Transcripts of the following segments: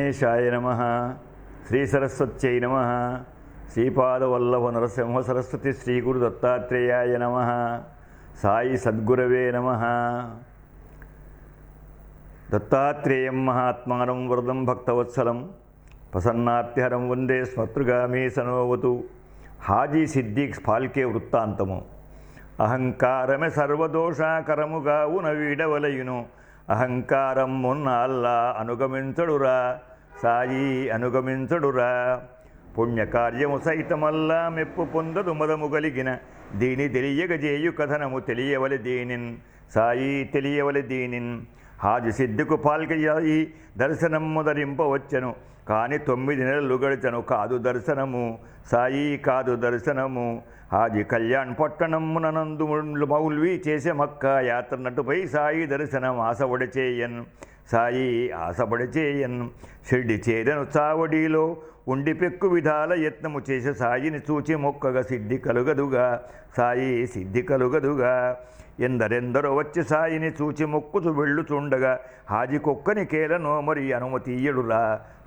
గణేశాయ నమః. శ్రీ సరస్వత్యై నమః. శ్రీపాదవల్లభ నరసింహ సరస్వతి శ్రీ గురు దత్తాత్రేయాయ నమః. సాయి సద్గురవే నమః. దత్తాత్రేయం మహాత్మానం వరదం భక్తవత్సలం ప్రసన్నాప్తిహరం వందే స్మతృగామి సనోవతు. హాజీ సిద్దిక్ ఫాల్కే వృత్తాంతము. అహంకారమే సర్వదోషాకరముగావున వీడవలయును. అహంకారం మొన్న అల్లా అనుగమించడురా, సాయి అనుగమించడురా. పుణ్యకార్యము సైతమల్లా మెప్పు పొందదు మదము కలిగిన. దీని తెలియగజేయు కథనము తెలియవలె దీనిన్, సాయి తెలియవలె దీనిన్. హాజి సిద్ధికు పాల్కయ్యాయి దర్శనము ధరింపవచ్చను. కానీ 9 నెలలు గడిచను కాదు దర్శనము, సాయి కాదు దర్శనము. హాజీ కళ్యాణ్ పట్టణమునందు మౌల్వి చేసే మక్క యాత్ర నటుపై సాయి దర్శనం ఆశపడి చేయన్, సాయి ఆశపడి చేయన్. షిర్డి చేరను చావడిలో ఉండి పెక్కు విధాల యత్నము చేసే సాయిని చూచి మొక్కగా సిద్ధి కలుగదుగా, సాయి సిద్ధి కలుగదుగా. ఎందరెందరో వచ్చి సాయిని చూచి మొక్కుచు వెళ్ళుచుండగా హాజీ కొక్కని కేలనో మరి అనుమతి ఇయ్యడురా,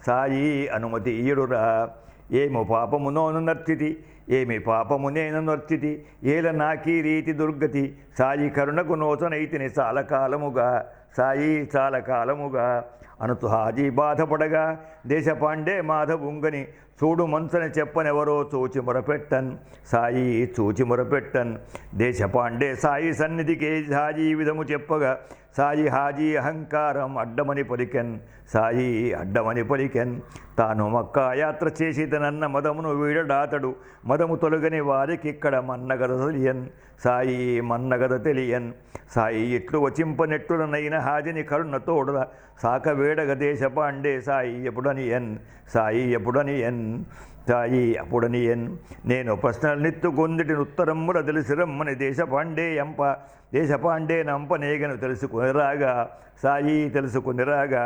సాయి అనుమతి ఇయ్యడురా. ఏమో పాపము నోను నర్తితి, ఏమి పాపము నేను నర్తితి, ఏల నాకీ రీతి దుర్గతి. సాయి కరుణకు నోచనైతిని చాలా కాలముగా, సాయి చాలా కాలముగా. అనుతు హాజీ బాధపడగా దేశపాండే మాధవుంగని చూడు మంచని చెప్పనెవరో చూచి మొరపెట్టన్, సాయి చూచి మొరపెట్టన్. దేశపాండే సాయి సన్నిధికి హాజీ విధము చెప్పగా సాయి హాజీ అహంకారం అడ్డమని పలికెన్, సాయి అడ్డమని పలికెన్. తాను మక్కా యాత్ర చేసి తనన్న మదమును వీడడాతడు. మదము తొలగని వారికి ఇక్కడ మన్నగద తెలియన్, సాయి మన్నగద తెలియన్. సాయి ఇట్లు వచింపనెట్టులనైన హాజిని కరుణ తోడుల సాక వేడగ దేశపాండే సాయి ఎప్పుడనియన్, సాయి ఎప్పుడనియన్, సాయి అప్పుడనియన్. నేను ప్రశ్నలు నెత్తుకొందిటిని ఉత్తరమ్ముల తెలిసిరమ్మని దేశపాండే నంపనేగను తెలుసుకునిరాగా, సాయి తెలుసుకునిరాగా.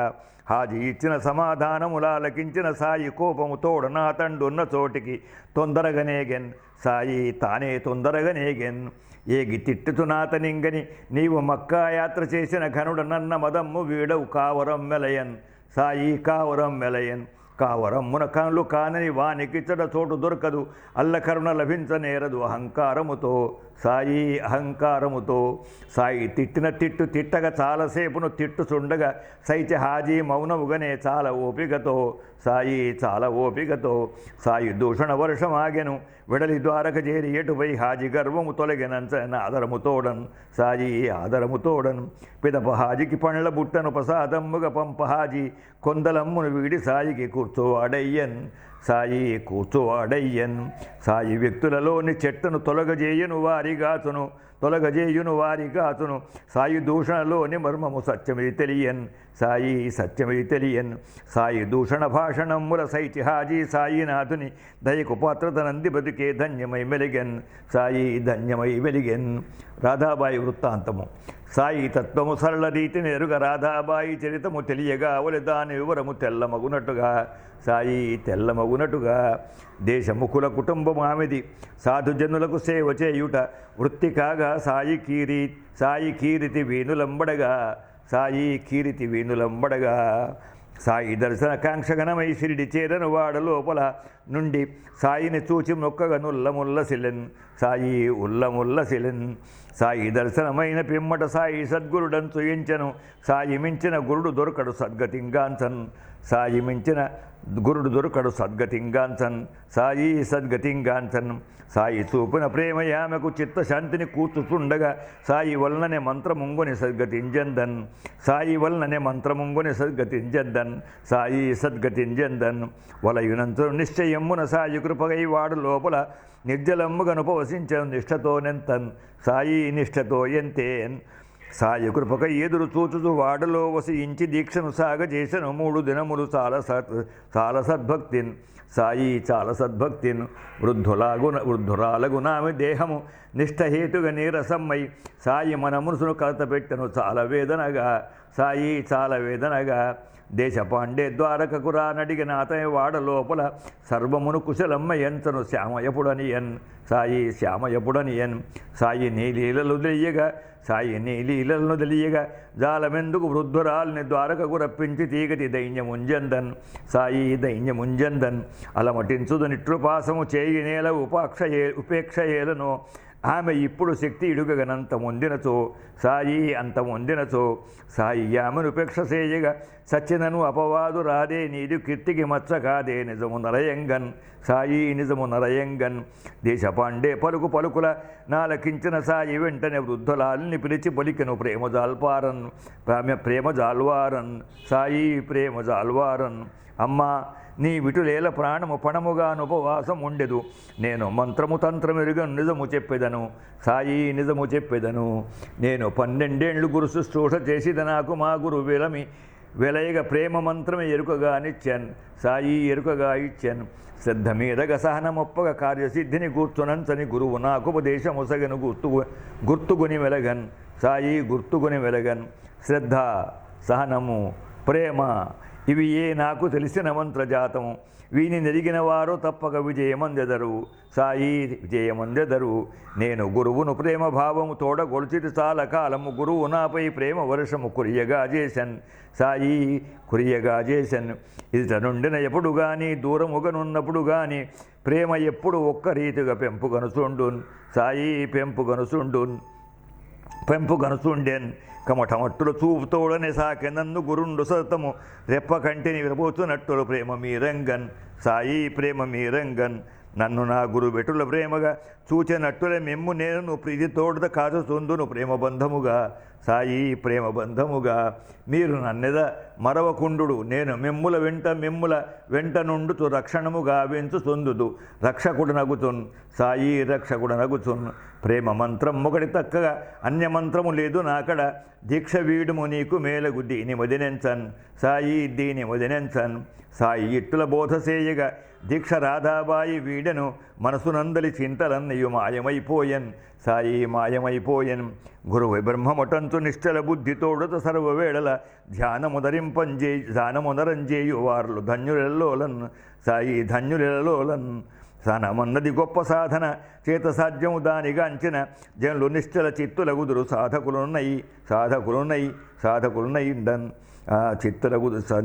హాజీ ఇచ్చిన సమాధానములాలకించిన సాయి కోపము తోడ నా తండున్న చోటికి తొందరగనేగెన్, సాయి తానే తొందరగనేగెన్. ఏగి తిట్టుతు నాతనింగని నీవు మక్కా యాత్ర చేసిన ఘనుడ నన్న మదమ్ము వీడవు కావరం మెలయన్, సాయి కావరం మెలయన్. కావరమ్మున కనులు కానని వానికిచ్చట చోటు దొరకదు, అల్లకరుణ లభించనేరదు అహంకారముతో, సాయి అహంకారముతో. సాయి తిట్టిన తిట్టు తిట్టగా చాలాసేపును తిట్టుచుండగా సైచ హాజీ మౌనముగానే చాలా ఓపికతో, సాయి చాలా ఓపికతో. సాయి దూషణ వర్షం ఆగెను వెడలి ద్వారక చేరి ఎటుపై హాజీ గర్వము తొలగినంచన ఆదరముతోడన్, సాయి ఆదరముతోడన్. పిదప హాజికి పండ్ల బుట్టను ప్రసాదమ్ముగా పంప హాజీ కొందలమ్మును వీడి సాయికి కూర్చోవాడయ్యన్, సాయి కూర్చోవాడయ్యన్. సాయి వ్యక్తులలోని చెట్టును తొలగజేయును వారిగాచును, తొలగజేయును వారిగాచును. సాయి దూషణలోని మర్మము సత్యమిది తెలియన్, సాయి సత్యమిది తెలియన్. సాయి దూషణ భాషణమ్ముల సైచి హాజీ సాయినాథుని దయకు పాత్రతనంది బతికే ధన్యమై మెలిగెన్, సాయి ధన్యమై వెలిగెన్. రాధాబాయి వృత్తాంతము. సాయి తత్వము సరళ రీతిని ఎరుగ రాధాబాయి చరితము తెలియగా అవలి దాని వివరము తెల్లమగునట్టుగా, సాయి తెల్లమగునట్టుగా. దేశముఖుల కుటుంబం ఆమెది, సాధుజనులకు సేవ చేయుట వృత్తి కాగా సాయి కీరితి వీణులంబడగా, సాయి కీరితి వీణులంబడగా. సాయి దర్శన కాంక్షగణమై షిరిడి చేరను వాడ లోపల నుండి సాయిని చూచి మొక్కగా నుల్లముల్లసిలెన్, సాయి ఉల్లముల్లసిలెన్. సాయి దర్శనమైన పిమ్మట సాయి సద్గురుడను చూయించను. సాయి మించిన గురుడు దొరకడు సద్గతింగాంచన్, సాయి మించిన గురుడు దొరకడు సద్గతింగాంచన్, సాయి సద్గతింగాంచన్. సాయి చూపిన ప్రేమ ఆమెకు చిత్తశాంతిని కూర్చుచుండగా సాయి వలననే మంత్రముంగుని సద్గతింజందన్, సాయి వలననే మంత్రముంగుని సద్గతింజందన్, సాయి సద్గతింజందన్. వలయునంతు నిశ్చయమ్మున సాయి కృపగై వాడు లోపల నిర్జలమ్ముగనుపవసించను నిష్ఠతోనెంతన్, సాయి నిష్ఠతో ఎంతేన్. సాయి కృపకై ఎదురు చూచుచు వాడలో వసించి దీక్షను సాగజేసను 3 దినములు చాలా సద్భక్తిన్, సాయి చాలా సద్భక్తిన్. వృద్ధురాలగు నామె దేహము నిష్ఠహేతుగా నీరసమ్మై సాయి మన మనసును కలతపెట్టను చాలా వేదనగా, సాయి చాలా వేదనగా దేశ పాండే ద్వారకకు రానడిగిన అతని వాడ లోపల సర్వమును కుశలమ్మ ఎంచను శ్యామయపుడనియన్ సాయి శ్యామయపుడనియన్ సాయి నీలీలలు తెలియగా సాయి నీలీలను తెలియగా జాలమెందుకు వృద్ధురాల్ని ద్వారకకు రప్పించి తీగతి దైన్యముంజందన్ సాయి దైన్యముంజందన్ అలమటించుదు నిట్రుపాసము చేయి నేల ఉపేక్ష ఏలను ఆమె ఇప్పుడు శక్తి ఇడుగగనంత మొందినచో సాయి అంత మొందినచో సాయి ఆమెను ఉపేక్ష చేయగా సచ్చినను అపవాదు రాదే నీది కీర్తికి మచ్చ కాదే నిజము నరయంగన్ సాయి నిజము నరయంగన్ దేశ పాండే పలుకు పలుకుల నాలకించిన సాయి వెంటనే వృద్ధులాల్ని పిలిచి పలికెను ప్రేమ జాల్వారన్ సాయి ప్రేమ జాల్వారన్ అమ్మా నీ విటులేల ప్రాణము పణముగాను ఉపవాసం ఉండెదు నేను మంత్రము తంత్రమెరుగను నిజము చెప్పెదను సాయి నిజము చెప్పెదను నేను 12 గురు శుశ్రూష చేసిద నాకు మా గురు వెలయగ ప్రేమ మంత్రమే ఎరుకగానిచ్చాను సాయి ఎరుకగా ఇచ్చాను శ్రద్ధ మీదగ సహనమొప్పగ కార్యసిద్ధిని కూర్చునంచని గురువు నాకు ఉపదేశముసగను గుర్తుగుని వెలగన్ సాయి గుర్తుగుని వెలగన్ శ్రద్ధ సహనము ప్రేమ ఇవి నాకు తెలిసిన మంత్రజాతము వీని నెరిగిన వారు తప్పక విజయమందెదరు సాయి విజయమందెదరు నేను గురువును ప్రేమ భావము తోడగొలిచిటి చాలా కాలము గురువు నాపై ప్రేమ వర్షము కురియగా చేశన్ సాయి కురియగా చేశన్ ఇది తనుండిన ఎప్పుడు కానీ దూరముగనున్నప్పుడు కానీ ప్రేమ ఎప్పుడు ఒక్క రీతిగా పెంపుగనుసుండున్ సాయి పెంపుగనుసుండెన్ కమటమట్టులు చూపుతోడనే సాకె నన్ను గురుండు సతము రెప్ప కంటిని విరబోతున్నట్టులు ప్రేమ మీరంగన్ సాయి ప్రేమ మీరంగన్ నన్ను నా గురు బెటుల ప్రేమగా చూచెనట్టులే మెమ్ము నేను ప్రీతి తోడుద కాచుతుందును ప్రేమ బంధముగా సాయి ప్రేమ బంధముగా మీరు నన్నెద మరవకుండు నేను మిమ్ముల వెంట నుండుతు రక్షణముగా వెంచుతుందుదు రక్షకుడు నగుతున్ సాయి రక్షకుడు నగుతున్ ప్రేమ మంత్రం ఒకటి తక్కగా అన్యమంత్రము లేదు నాకడ దీక్ష వీడుము నీకు మేలగు దీని వదినెంచన్ సాయి దీని వదినెంచన్ సాయి ఇట్టుల బోధ చేయగా దీక్ష రాధాబాయి వీడెను మనసునందలి చింతలన్నయు మాయమైపోయన్ సాయి మాయమైపోయన్ గురువు బ్రహ్మమటంతు నిశ్చల బుద్ధితోడుత సర్వవేళల ధ్యానమునరంజేయు వార్లు ధన్యులెల్లోలన్ సాయి ధన్యులెల్లోలన్ సానమన్నది గొప్ప సాధన చేత సాధ్యము దానిగాంచిన జనులు నిశ్చల చిత్తులగుదురు సాధకులున్నయి డన్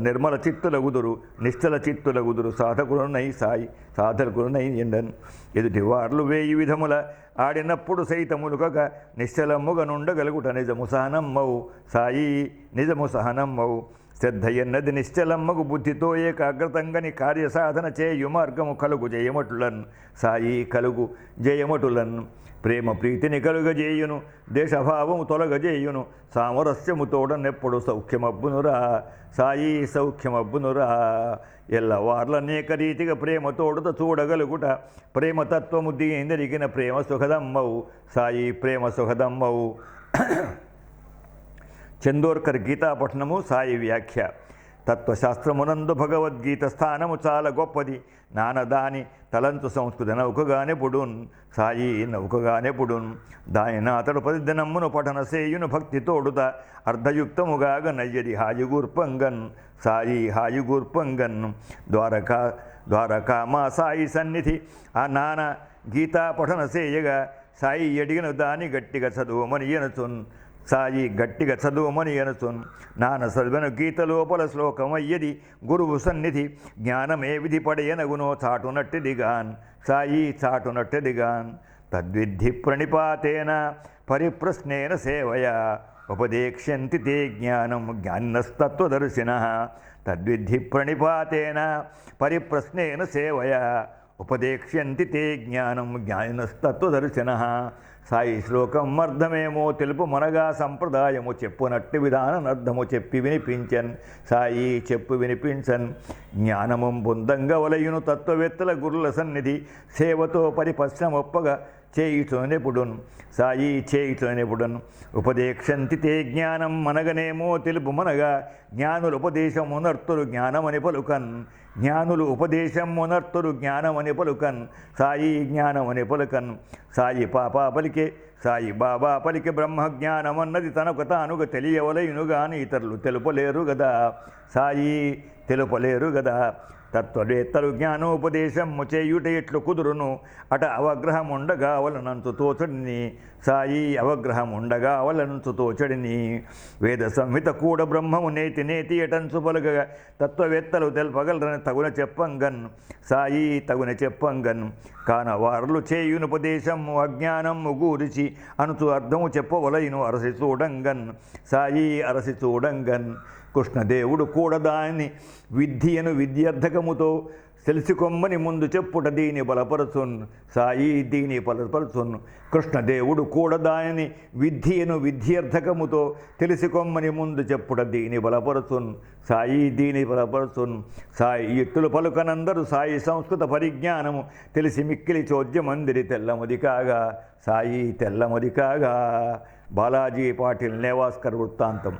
నిర్మల చిత్తులగుదురు నిశ్చల చిత్తులగుదురు సాధకులున్నయి సాయి సాధకులున్నయి ఎండన్ ఎదుటి వార్లు 1000 విధముల ఆడినప్పుడు సైతములుకగ నిశ్చలమ్ముగా నుండగలుగుట నిజము సహనమ్మవు సాయి నిజము సహనమ్మవు శ్రద్ధ ఎన్నది నిశ్చలమ్మగు బుద్ధితో ఏకాగ్రతంగని కార్యసాధన చేయు మార్గము కలుగు జయమటులన్ సాయి కలుగు జయమటులన్ ప్రేమ ప్రీతిని కలుగజేయును దేశభావము తొలగజేయును సామరస్యము తోడనెప్పుడు సౌఖ్యమబ్బునురా సాయి సౌఖ్యమబ్బునురా ఎల్లవార్లనేక రీతిగా ప్రేమ తోడుత చూడగలుగుట ప్రేమతత్వము దీనిరిగిన ప్రేమ సుఖదమ్మవు సాయి ప్రేమ సుఖదమ్మవు చందోర్కర్ గీతాపఠనము సాయి వ్యాఖ్య తత్వశాస్త్రమునందు భగవద్గీత స్థానము చాలా గొప్పది నానదాని తలంతు సంస్కృత నౌకగానే పుడున్ సాయి నౌకగానే పుడున్ దానిన అతడు ప్రతిదినమ్మును పఠన సేయును భక్తి తోడుత అర్ధయుక్తముగాగ నయ్యది హాయుగూర్పంగన్ సాయి హాయుగూర్పంగన్ ద్వారకా మా సాయి సన్నిధి ఆ నాన్న గీతా పఠన సేయగా సాయి ఎడిగిన దాని గట్టిగా చదువుమని ఎనుచున్ సాయి గట్టిగా చదువుమని ఎనుచున్ నాన్న చదివిన గీత లోపల శ్లోకమయ్యది గురువు సన్నిధి జ్ఞానమే విధి పడయనగునో చాటునట్టిదిగాన్ సాయి చాటునట్టిదిగాన్ తద్విద్ధి ప్రణిపాతేన పరిప్రశ్నేన సేవయా ఉపదేక్ష్యంతి తే జ్ఞానం జ్ఞానస్తత్వదర్శినః తద్విద్ధి ప్రణిపాతేన పరిప్రశ్నేన సేవయా ఉపదేక్ష్యంతి తే జ్ఞానం జ్ఞానస్తత్వదర్శినః సాయి శ్లోకం అర్థమేమో తెలుపు మనగా సంప్రదాయము చెప్పునట్టి విధాననర్థము చెప్పి వినిపించన్ సాయి చెప్పు వినిపించన్ జ్ఞానము బొందంగా వలయును తత్వవేత్తల గురుల సన్నిధి సేవతో పరిపశ్రమొప్పగా చేయుచోనెపుడున్ సాయి చేయుచోనెపుడున్ ఉపదేక్షంతి తే జ్ఞానం మనగనేమో తెలుపు మనగా జ్ఞానులు ఉపదేశమునర్తులు జ్ఞానమని పలుకన్ జ్ఞానులు ఉపదేశమునర్తులు జ్ఞానమని పలుకన్ సాయి జ్ఞానమని పలుకన్ సాయి పాపా పలికే సాయి బాబా పలికి బ్రహ్మజ్ఞానమన్నది తనకు తానుగా తెలియవలయునుగాని ఇతరులు తెలుపలేరు గదా సాయి తెలుపలేరు గదా తత్వవేత్తలు జ్ఞానోపదేశము చేయుట ఎట్లు కుదురును అట అవగ్రహం ఉండగా వలనంచు తోచడిని సాయి అవగ్రహం ఉండగా వలనంచు తోచడిని వేద సంహిత కూడా బ్రహ్మము నేతి నేతి ఎటంచు పలుగగా తత్వవేత్తలు తెల్పగలరని తగున చెప్పంగన్ సాయి తగున చెప్పంగన్ కాన వారులు చేయునుపదేశము అజ్ఞానము గూరిచి అనుచు అర్థము చెప్పవలయును అరసి చూడంగన్ సాయి అరసి చూడంగన్ కృష్ణదేవుడు కూడా దాన్ని విద్యను విద్యార్థకముతో తెలుసుకొమ్మని ముందు చెప్పుట దీని బలపరచున్ సాయి దీని బలపరచున్ కృష్ణదేవుడు కూడా దానిని విద్యను విద్యార్థకముతో తెలుసుకొమ్మని ముందు చెప్పుట దీని బలపరచున్ సాయి దీని బలపరచున్ సాయి ఎత్తులు పలుకనందరూ సాయి సంస్కృత పరిజ్ఞానము తెలిసి మిక్కిలి చోద్యమందిరి తెల్లమది కాగా సాయి తెల్లమది కాగా బాలాజీ పాటిల్ నేవాస్కర్ వృత్తాంతం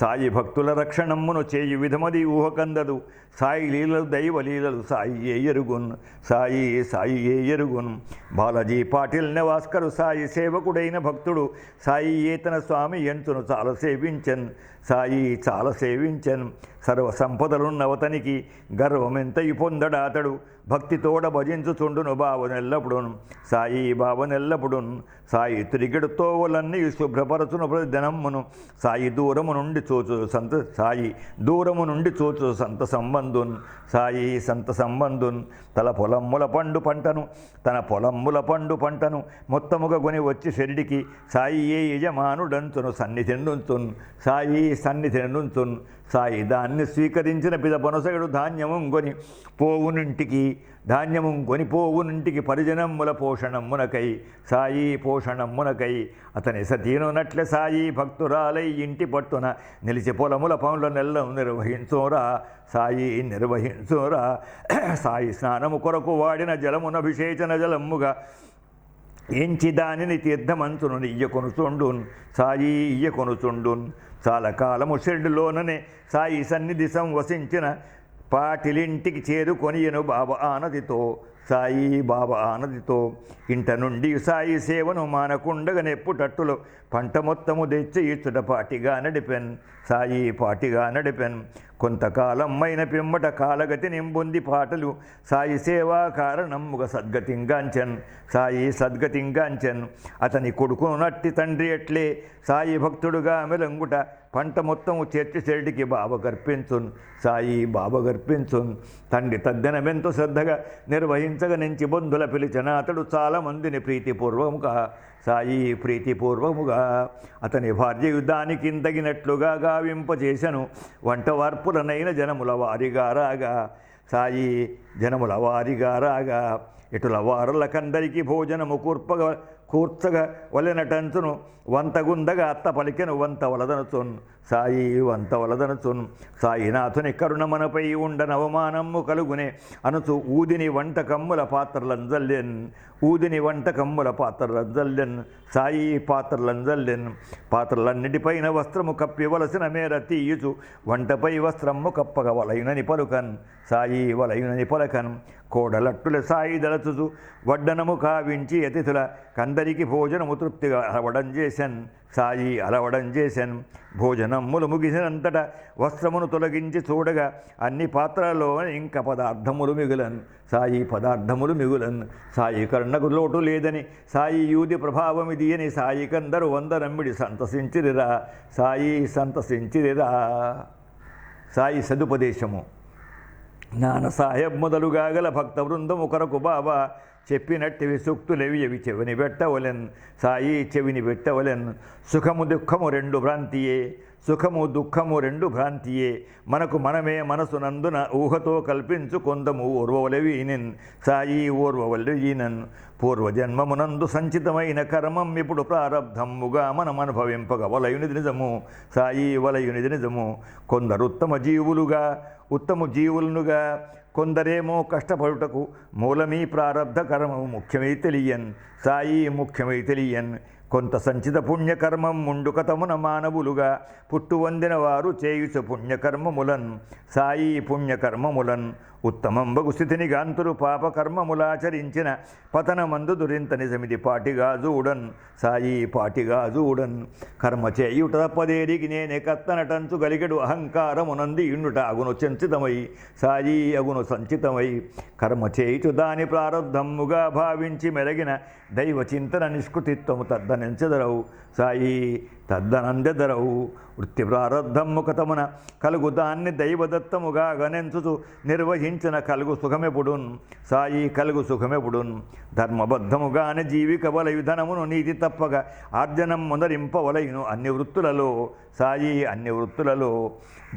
సాయి భక్తుల రక్షణమ్మును చేయు విధమది ఊహకందదు సాయి లీలలు దైవ లీలలు సాయి ఏ ఎరుగున్ సాయి సాయి ఏ ఎరుగున్ బాలాజీ పాటిల్ నెవాస్కరు సాయి సేవకుడైన భక్తుడు సాయి ఏతన స్వామి ఎంతును చాలా సేవించన్ సాయి చాలా సేవించన్ సర్వ సంపదలున్నవతనికి గర్వమెంతయు పొందడాతడు భక్తితోడ భజించుచుండును బావనెల్లప్పుడును సాయి బావనెల్లప్పుడును సాయి తిరిగిడుతో వలన్నీ శుభ్రపరచును ప్రతిదినమ్మును సాయి దూరము నుండి సాయి దూరము నుండి చూచు సంత సంబంధున్ సాయి సంత సంబంధున్ తన పొలమ్ముల పండు పంటను మొత్తముగా కొని వచ్చి షెరిడికి సాయి ఏ యజమానుడంచును సన్నిధిండుంచున్ సాయి సన్నిధిండుంచున్ సాయి దాన్ని స్వీకరించిన పిదపనొసగడు ధాన్యము కొని పోవునింటికి పరిజనమ్ముల పోషణమ్మునకై సాయి పోషణమ్మునకై అతని సతీనునట్లే సాయి భక్తురాలై ఇంటి పట్టున నిలిచి పొలముల పనుల నెల్లం నిర్వహించోరా సాయి నిర్వహించోరా సాయి స్నానము కొరకు వాడిన జలమునభిషేచన జలమ్ముగా ఎంచి దానిని తీర్థమంచును ఇయ్యకొనుచుండున్ సాయి ఇయ్యకొనుచుండున్ చాలా కాలము షెడ్డులోననే సాయి సన్నిధి సంవసించిన పాటిలింటికి చేరుకొనియను బాబా ఆనదితో సాయి బాబా ఆనదితో ఇంట నుండి సాయి సేవను మానకుండగా నెప్పుటట్టులో పంట మొత్తము తెచ్చి ఇచ్చుట పాటిగా నడిపెన్ సాయి పాటిగా నడిపెన్ కొంతకాలం మైన పిమ్మట కాలగతి నింబొంది పాటలు సాయి సేవా కారణముగా సద్గతింగాంచన్ సాయి సద్గతింగాంచన్ అతని కొడుకు నట్టి తండ్రి ఎట్లే సాయి భక్తుడుగా మెలంగుట పంట మొత్తము చేర్చి చెడికి బాబ గర్పించున్ సాయి బాబ గర్పించున్ తండ్రి తద్దనమెంతో శ్రద్ధగా నిర్వహించగా నుంచి బంధుల పిలిచిన అతడు చాలామందిని ప్రీతిపూర్వముగా సాయి ప్రీతిపూర్వముగా అతని భార్య యుద్ధానికి తగినట్లుగా గావింపచేసెను వంట వార్పులనైన జనముల వారిగా రాగా సాయి జనముల వారిగా రాగా ఇటుల వారులకందరికీ భోజనము కూర్చగా వలెనటంచును వంతగుందగా అత్త పలికెను వంత వలదనుచున్ సాయి వంత వలదనుచున్ సాయినాథుని కరుణ మనపై ఉండనవమానము కలుగునే అనుచు ఊదిని వంట కమ్ముల పాత్రలంజల్లెన్ ఊదిని వంట కమ్ముల పాత్రలంజల్లెన్ సాయి పాత్రలంజల్లెన్ పాత్రలన్నిటిపైన వస్త్రము కప్పివలసిన మేర తీయుచు వంటపై వస్త్రము కప్పగ వలయునని పలుకన్ సాయి వలయునని పలకన్ కోడలట్టుల సాయి దళచుచు వడ్డనము కావించి అతిథుల కందరికి భోజనము తృప్తిగా అలవడం చేశాన్ సాయి అలవడం చేశాన్ భోజనములు ముగిసినంతట వస్త్రమును తొలగించి చూడగా అన్ని పాత్రలలో ఇంకా పదార్థములు మిగులన్ సాయి పదార్థములు మిగులన్ సాయి కరుణకు లోటు లేదని సాయి యూది ప్రభావం ఇది అని సాయికందరూ వందనమ్మిడి సంతసించిరిరా సాయి సంతసించిరిరా సాయి సదుపదేశము జ్ఞాన సాహెబ్ మొదలుగా గల భక్త బృందము కొరకు బాబా చెప్పినట్టివి సూక్తులెవి అవి చెవిని పెట్టవలెన్ సాయి చెవిని పెట్టవలెన్ సుఖము దుఃఖము రెండు భ్రాంతియే సుఖము దుఃఖము రెండు భ్రాంతియే మనకు మనమే మనసునందున ఊహతో కల్పించు కొందము ఓర్వవలవీనన్ సాయి ఓర్వవలవీనన్ పూర్వజన్మమునందు సంచితమైన కర్మం ఇప్పుడు ప్రారబ్ధముగా మనం అనుభవింపగ వలయునిది నిజము సాయి వలయునిది నిజము కొందరుత్తమ జీవులుగా ఉత్తమ జీవులనుగా కొందరేమో కష్టపడుటకు మూలమీ ప్రారబ్ధ కర్మము ముఖ్యమై తెలియన్ సాయి ముఖ్యమై తెలియన్ కొంత సంచిత పుణ్యకర్మం ముండుకతమున మానవులుగా పుట్టువందిన వారు చేయుచు పుణ్యకర్మములన్ సాయి పుణ్యకర్మములన్ ఉత్తమంబగు స్థితిని గాంతురు పాపకర్మములాచరించిన పతనమందు దురింత నిజమిది పాటిగా జూడన్ సాయి పాటిగా జూడన్ కర్మ చేయుట తప్పదేరికి నేనే కత్తనటంచు గలిగడు అహంకారమునంది ఇండుట అగును సంచితమై సాయి అగును సంచితమై కర్మ చేయుచు దాని ప్రారంధముగా భావించి మెలగిన దైవ చింతన నిష్కృతిత్వము తద్దనెంచెదరవు సాయి తద్దనందెదరవు వృత్తి ప్రారంధము కథమున కలుగు దాన్ని దైవదత్తముగా గణించుచు నిర్వహించిన కలుగు సుఖమెపుడున్ సాయి కలుగు సుఖమెపుడున్ ధర్మబద్ధముగానే జీవిక వలయు ధనమును నీతి తప్పక ఆర్జనం మొదరింపవలయును అన్ని వృత్తులలో సాయి అన్ని వృత్తులలో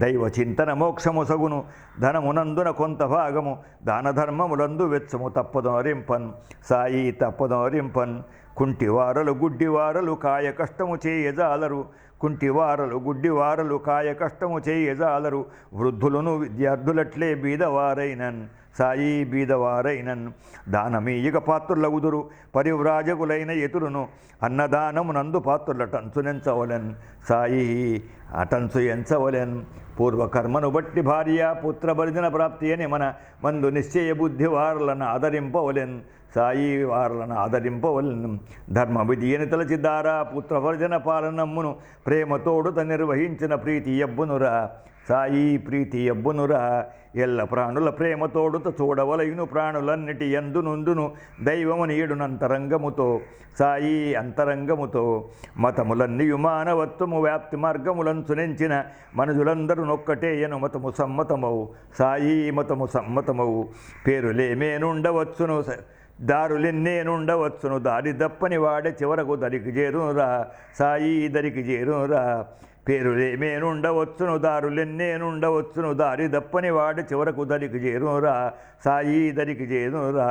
దైవ చింతన మోక్షము సగును ధనమునందున కొంత భాగము దాన ధర్మములందు వెచ్చము తప్పదోరింపన్ సాయి తప్పదోరింపన్ కుంటివారలు గుడ్డివారలు కాయ కష్టము చేయజాలరు కుంటివారలు గుడ్డివారలు కాయ కష్టము చేయజాలరు వృద్ధులను విద్యార్థులట్లే బీదవారైనన్ సాయి బీదవారైనన్ దానమీయక పాత్రులగుదురు పరివ్రాజకులైన ఎతురును అన్నదానమునందు పాత్రుల టంచునెంచవలెన్ సాయి అటంచు ఎంచవలెన్ పూర్వకర్మను బట్టి భార్య పుత్రభర్జన ప్రాప్తి అని మన మందు నిశ్చయ బుద్ధి వారలను ఆదరింపవలెన్ సాయి వారలను ఆదరింపవలెన్ ధర్మ విధియని తలచి దారా పుత్రభర్జన పాలనమ్మును ప్రేమతోడుత నిర్వహించిన ప్రీతి ఎబ్బునురా సాయి ప్రీతి ఎబ్బునురా ఎల్ల ప్రాణుల ప్రేమతోడుత చూడవలయును ప్రాణులన్నిటి ఎందునుందును దైవముని ఏడునంతరంగముతో సాయి అంతరంగముతో మతములన్నీయు మానవత్వము వ్యాప్తి మార్గములంచునెంచిన మనుషులందరూ నొక్కటే ఎను మతము సమ్మతమవు సాయి మతము సమ్మతమవు పేరులేమేనుండవచ్చును దారులెన్నేనుండవచ్చును దారి దప్పని వాడే చివరకు దరికి చేరునురా సాయి దరికి చేరునురా పేరులేమేనుండవచ్చును దారులెన్నేనుండవచ్చును దారి దప్పని వాడే చివరకు దరికి చేరునురా సాయి దరికి చేరునురా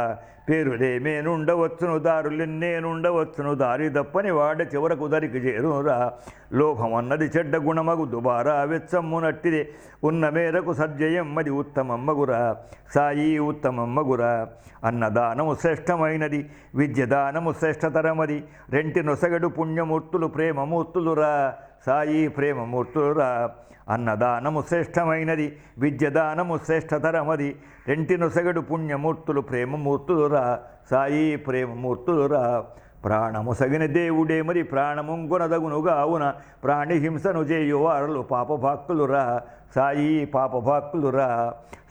పేరులేమేనుండవచ్చును దారులెన్నేనుండవచ్చును దారి దప్పని వాడే చివరకు దరికి చేరునురా లోభమన్నది చెడ్డ గుణమగు దుబారా వెచ్చమ్మునట్టిదే ఉన్న మేరకు సజ్జయమ్మది ఉత్తమమ్మగురా సాయి ఉత్తమమ్మగురా అన్నదానము శ్రేష్టమైనది విద్యదానము శ్రేష్టతరమది రెంటి నొసగడు పుణ్యమూర్తులు ప్రేమమూర్తులురా సాయి ప్రేమమూర్తులురా అన్నదానము శ్రేష్టమైనది విద్యదానము శ్రేష్టతరమది రెంటి నొసగడు పుణ్యమూర్తులు ప్రేమమూర్తులురా సాయి ప్రేమమూర్తులురా ప్రాణము సగిన దేవుడే మరి ప్రాణముంగునదగునుగా అవున ప్రాణిహింసను చేయువారలు పాపభాక్కులురా సాయి పాపభాక్కులురా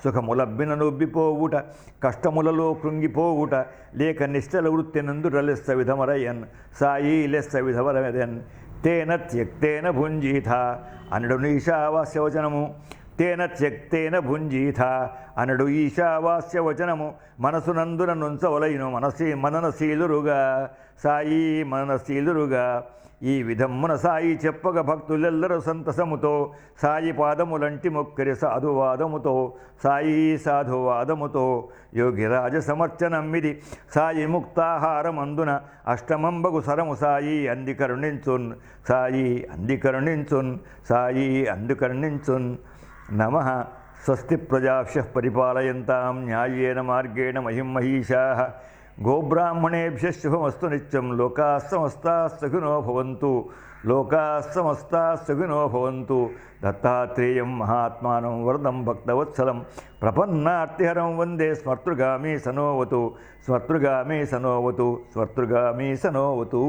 సుఖములబ్బిన నొబ్బిపోవుట కష్టములలో కృంగిపోవుట లేక నిశ్చల వృత్తి నందుట లెస్స విధమరయన్ సాయి లెస్స విధమరయన్ తేన త్యక్తేన భుంజీథ అనడు ఈశావాస్యవచనము తేన త్యక్తేన భుంజీథ అనడు ఈశావాస్యవచనము మనసునందున నుంచవలయును మననశీలురుగా సాయి మననశీలురుగా ఈ విధమ్మున సాయి చెప్పగ భక్తులెల్లరూ సంతసముతో సాయి పాదములంటి మొక్కిరి సాధువాదముతో సాయి సాధువాదముతో యోగిరాజ సమర్చనమ్మిది సాయి ముక్తాహారమందున అష్టమంబగు సరము సాయి అందికరుణించున్ సాయి అందికరుణించున్ సాయి అందికరుణించున్ నమః స్వస్తి ప్రజాభ్యః పరిపాలయంతాం న్యాయేన మార్గేణ మహిం మహీషాః గోబ్రాహ్మణేభ్యः శుభమస్తు నిత్యం లోకాः సమస్తాः సుఖినో భవంతు లోకాः సమస్తాः సుఖినో భవంతు దత్తాత్రేయం మహాత్మానం వరదం భక్తవత్సలం ప్రపన్నార్తిహరం వందే స్మర్తృగామి సనోవతు స్మర్తృగామి సనోవతు స్మర్తృగామి సనోవతు